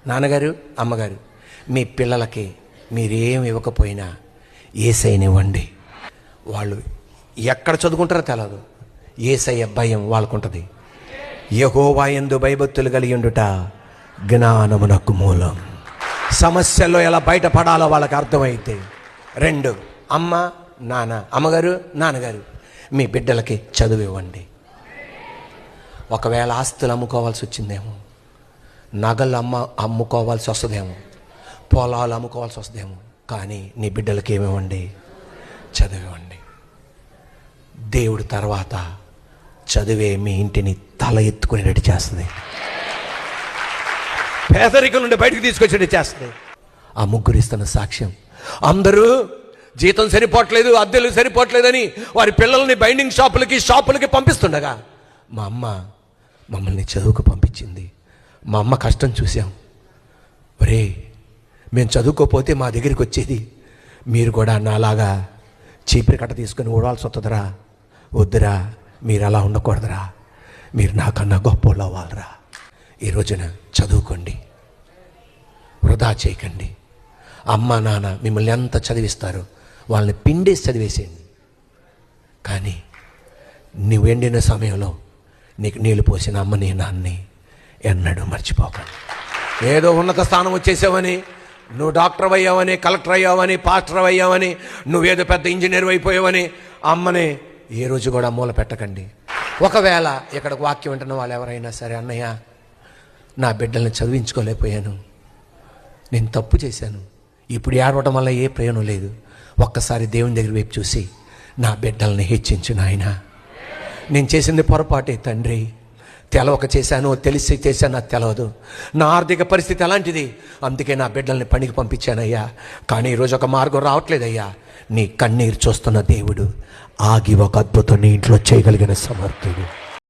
నాన్నగారు, అమ్మగారు, మీ పిల్లలకి మీరేం ఇవ్వకపోయినా యేసయ్యనివ్వండి. వాళ్ళు ఎక్కడ చదువుకుంటారో తెలియదు, యేసయ్య భయం వాళ్ళకుంటుంది. యెహోవా యందు భయభక్తులు కలిగి ఉండుట జ్ఞానమునకు మూలం. సమస్యల్లో ఎలా బయటపడాలో వాళ్ళకి అర్థమైతే. 2, అమ్మ నాన్న, అమ్మగారు నాన్నగారు, మీ బిడ్డలకి చదువు ఇవ్వండి. ఒకవేళ ఆస్తులు అమ్ముకోవాల్సి వచ్చిందేమో, నగలు అమ్ముకోవాల్సి వస్తుందేమో, పొలాలు అమ్ముకోవాల్సి వస్తుందేమో, కానీ నీ బిడ్డలకి ఏమివ్వండి? చదువు ఇవ్వండి. దేవుడు తర్వాత చదువే మీ ఇంటిని తల ఎత్తుకునేటట్టు చేస్తుంది, పేదరికం నుండి బయటకు తీసుకొచ్చేటట్టు చేస్తుంది. ఆ ముగ్గురు ఇస్తున్న సాక్ష్యం. అందరూ జీతం సరిపోవట్లేదు, అద్దెలు సరిపోవట్లేదని వారి పిల్లల్ని బైండింగ్ షాపులకి పంపిస్తుండగా మా అమ్మ మమ్మల్ని చదువుకు పంపించింది. మా అమ్మ కష్టం చూసాం. ఒరే, మేము చదువుకోపోతే మా దగ్గరికి వచ్చేది, మీరు కూడా నాలాగా చీపిరి కట్ట తీసుకుని ఊడాల్సి వస్తుందిరా. వద్దురా, మీరు అలా ఉండకూడదురా, మీరు నాకన్నా గొప్పోళ్ళు అవ్వాలరా. ఈ రోజున చదువుకోండి, వృధా చేయకండి. అమ్మ నాన్న మిమ్మల్ని ఎంత చదివిస్తారో వాళ్ళని పిండేసి చదివేసేయండి. కానీ నువ్వు ఎండిన సమయంలో నీకు నీళ్ళు పోసిన అమ్మని నాన్నని ఎన్నడూ మర్చిపోకండి. ఏదో ఉన్నత స్థానం వచ్చేసావని, నువ్వు డాక్టర్ అయ్యావని, కలెక్టర్ అయ్యావని, పాస్టర్ అయ్యావని, నువ్వేదో పెద్ద ఇంజనీర్ అయిపోయావని అమ్మని ఏ రోజు కూడా మూల పెట్టకండి. ఒకవేళ ఇక్కడికి వాక్యం వింటున్న వాళ్ళు ఎవరైనా సరే, అన్నయ్య నా బిడ్డల్ని చదివించుకోలేకపోయాను, నేను తప్పు చేశాను, ఇప్పుడు ఏడవడం వల్ల ఏ ప్రయోజనం లేదు, ఒక్కసారి దేవుని దగ్గర వైపు చూసి నా బిడ్డల్ని హెచ్చించు నాయనా, నేను చేసింది పొరపాటే తండ్రి, తెలవక చేశాను, తెలిసి చేశాను, నాకు తెలవదు, నా ఆర్థిక పరిస్థితి అలాంటిది, అందుకే నా బిడ్డల్ని పనికి పంపించానయ్యా, కానీ ఈరోజు ఒక మార్గం రావట్లేదయ్యా. నీ కన్నీరు చూస్తున్న దేవుడు ఆగి ఒక అద్భుతం నీ ఇంట్లో చేయగలిగిన సమర్థుడు.